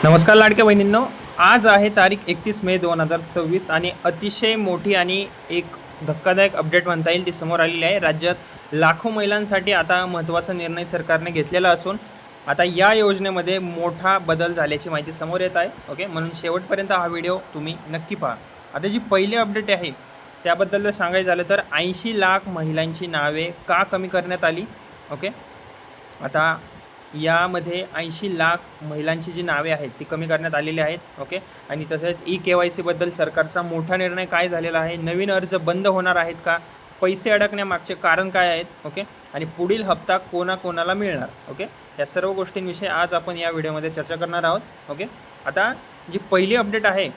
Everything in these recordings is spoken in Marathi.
नमस्कार लाडक्या बहिणींनो, आज आहे तारीख 31 मे 2026 आणि अतिशय मोठी आणि एक धक्कादायक अपडेट म्हणता येईल ती समोर आलेली आहे। राज्यात लाखो महिलांसाठी आता महत्त्वाचा निर्णय सरकारने घेतलेला असून आता या योजनेमध्ये मोठा बदल झाल्याची माहिती समोर येत आहे। ओके, म्हणून शेवटपर्यंत हा व्हिडिओ तुम्ही नक्की पहा। आता जी पहिली अपडेट आहे त्याबद्दल जर सांगायचं झालं तर 80 लाख महिलांची नावे का कमी करण्यात आली। ओके, आता यामध्ये 80 लाख महिलांची जी नावे आहेत ती कमी करण्यात आलेली आहेत। ओके, आणि तसेच KYC बद्दल सरकारचा मोठा निर्णय काय झालेला आहे, नवीन अर्ज बंद होणार आहेत का, पैसे अडकण्यामागचे कारण काय आहेत। ओके, आणि पुढील हप्ता कोणाकोणाला मिळणार। ओके, या सर्व गोष्टींविषयी आज आपण या व्हिडिओमध्ये चर्चा करणार आहोत। ओके, आता जी पहिली अपडेट आहे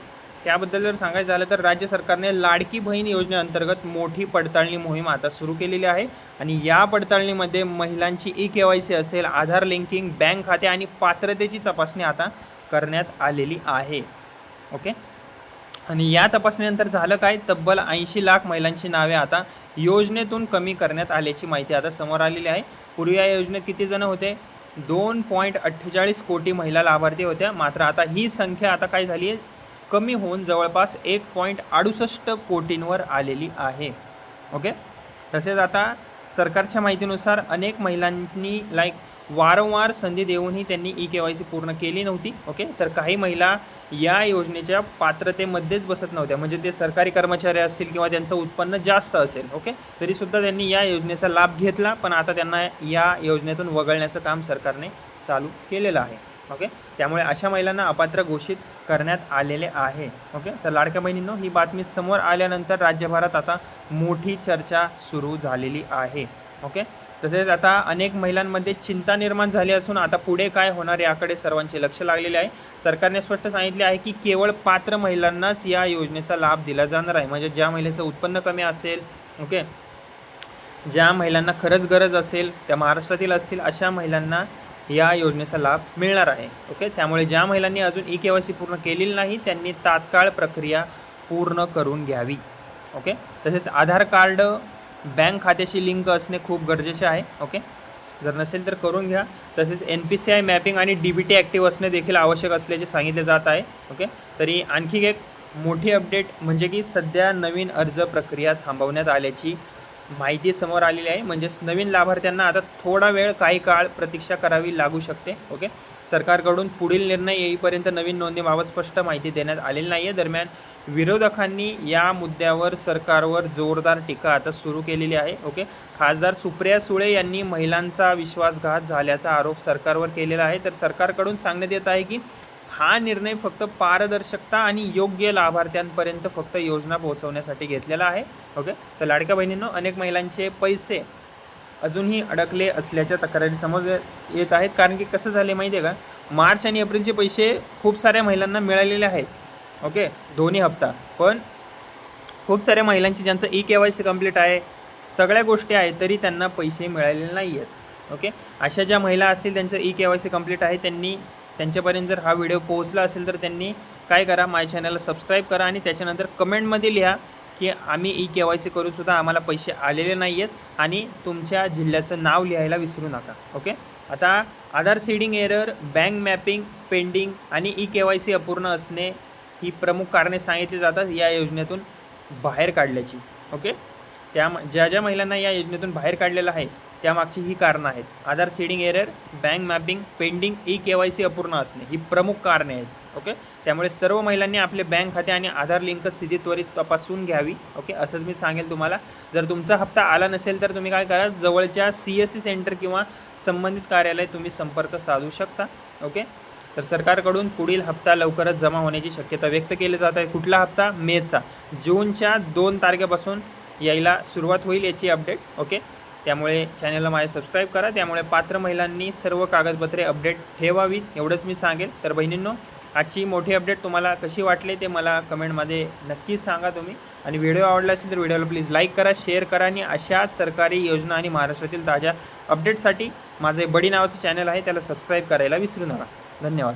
त्याबद्दल जर सांगायचं झालं तर राज्य सरकारने लाडकी बहीण योजनेअंतर्गत मोठी पडताळणी मोहीम आता सुरू केलेली आहे आणि या पडताळणीमध्ये महिलांची KYC असेल, आधार लिंकिंग, बँक खाते आणि पात्रतेची तपासणी आता करण्यात आलेली आहे। ओके, आणि या तपासणीनंतर झालं काय, तब्बल 80 लाख महिलांची नावे आता योजनेतून कमी करण्यात आल्याची माहिती आता समोर आलेली आहे। पूर्वी या योजनेत किती जण होते, 2.48 कोटी महिला लाभार्थी होत्या, मात्र आता ही संख्या आता काय झाली आहे, कमी होऊन जवळपास 1.68 कोटींवर आलेली आहे। ओके, तसेच आता सरकारच्या माहितीनुसार अनेक महिलांनी वारंवार संधी देऊनही त्यांनी KYC पूर्ण केली नव्हती। ओके, तर काही महिला या योजनेच्या पात्रतेमध्येच बसत नव्हत्या, म्हणजे ते सरकारी कर्मचारी असतील किंवा त्यांचं उत्पन्न जास्त असेल। ओके, तरीसुद्धा त्यांनी या योजनेचा लाभ घेतला, पण आता त्यांना या योजनेतून वगळण्याचं काम सरकारने चालू केलेलं आहे। ओके, त्यामुळे अशा महिलांना अपात्र घोषित करण्यात आलेले आहे। ओके, तर लाडक्या बहिणींनो, ही बातमी समोर आल्यानंतर राज्यभरात आता मोठी चर्चा सुरू झालेली आहे। ओके, तसेच आता अनेक महिलांमध्ये चिंता निर्माण झाली असून आता पुढे काय होणार याकडे सर्वांचे लक्ष लागलेले आहे। सरकारने स्पष्ट सांगितले आहे की केवळ पात्र महिलांनाच या योजनेचा लाभ दिला जाणार आहे, म्हणजे ज्या महिलेचं उत्पन्न कमी असेल, ओके, ज्या महिलांना खरंच गरज असेल, त्या महाराष्ट्रातील असतील, अशा महिलांना या योजनेचा लाभ मिळणार आहे। ओके, त्यामुळे ज्या महिलांनी अजून KYC पूर्ण केलेली नाही त्यांनी तात्काळ प्रक्रिया पूर्ण करून घ्यावी। ओके, तसेच आधार कार्ड बँक खात्याशी लिंक असणे खूप गरजेचे आहे। ओके, जर नसेल तर करून घ्या। तसेच NPCI मॅपिंग आणि DBT ॲक्टिव्ह असणे देखील आवश्यक असल्याचे सांगितले जात आहे। ओके, तरी आणखी एक मोठी अपडेट म्हणजे की सध्या नवीन अर्ज प्रक्रिया थांबवण्यात आल्याची माहिती समोर आलेली आहे, म्हणजेच नवीन लाभार्थ्यांना आता थोडा वेळ, काही काळ प्रतीक्षा करावी लागू शकते। ओके, सरकारकडून पुढील निर्णय येईपर्यंत नवीन नोंदणीबाबत स्पष्ट माहिती देण्यात आलेली नाही आहे। दरम्यान विरोधकांनी या मुद्द्यावर सरकारवर जोरदार टीका आता सुरू केलेली आहे। ओके, खासदार सुप्रिया सुळे यांनी महिलांचा विश्वासघात झाल्याचा आरोप सरकारवर केलेला आहे, तर सरकारकडून सांगण्यात येत आहे की हा निर्णय फक्त पारदर्शकता आणि योग्य लाभार्थ्यांपर्यंत फक्त योजना पोहोचवण्यासाठी घेतलेला आहे। ओके, तर लाडक्या बहिणींनो, अनेक महिलांचे पैसे अजूनही अडकले असल्याच्या तक्रारी समोर येत आहेत, कारण की कसं झाले माहिती आहे का, मार्च आणि एप्रिलचे पैसे खूप साऱ्या महिलांना मिळालेले आहेत। ओके, दोन्ही हप्ता, पण खूप साऱ्या महिलांची ज्यांचं KYC कंप्लीट आहे, सगळ्या गोष्टी आहेत, तरी त्यांना पैसे मिळालेले नाही आहेत। ओके, अशा ज्या महिला असतील त्यांचं KYC कंप्लीट आहे, त्यांच्यापर्यंत जर हा व्हिडिओ पोहोचला असेल तर त्यांनी काय करा, माझ्या चॅनलला सबस्क्राईब करा आणि त्याच्यानंतर कमेंटमध्ये लिहा की आम्ही KYC करूनसुद्धा आम्हाला पैसे आलेले नाही आहेत, आणि तुमच्या जिल्ह्याचं नाव लिहायला विसरू नका। ओके, आता Aadhaar seeding error, bank mapping pending आणि KYC अपूर्ण असणे ही प्रमुख कारणे सांगितली जातात या योजनेतून बाहेर काढल्याची। ओके, ज्या महिलांना या योजनेतून बाहेर काढलेलं आहे त्यामागची ही कारणं आहेत, Aadhaar seeding error, bank mapping pending, KYC अपूर्ण असणे ही प्रमुख कारणे आहेत। ओके, त्यामुळे सर्व महिलांनी आपले बँक खाते आणि आधार लिंक स्थिती त्वरित तपासून घ्यावी। ओके, असंच मी सांगेल तुम्हाला। जर तुमचा हप्ता आला नसेल तर तुम्ही काय करा, जवळच्या CSC सेंटर किंवा संबंधित कार्यालय तुम्ही संपर्क साधू शकता। ओके, तर सरकारकडून पुढील हप्ता लवकरच जमा होण्याची शक्यता व्यक्त केली जात आहे। कुठला हप्ता, मेचा, जूनच्या 2 तारखेपासून यायला सुरुवात होईल याची अपडेट। ओके, त्यामुळे चॅनलला माझे सबस्क्राईब करा, त्यामुळे पात्र महिलांनी सर्व कागदपत्रे अपडेट ठेवावीत, एवढंच मी सांगेल। तर बहिणींनो, आजची मोठी अपडेट तुम्हाला कशी वाटली ते मला कमेंटमध्ये नक्की सांगा तुम्ही, आणि व्हिडिओ आवडला असेल तर व्हिडिओला प्लीज लाईक करा, शेअर करा, आणि अशाच सरकारी योजना आणि महाराष्ट्रातील ताज्या अपडेटसाठी माझे बडी नावाचं चॅनल आहे त्याला सबस्क्राईब करायला विसरू नका। धन्यवाद।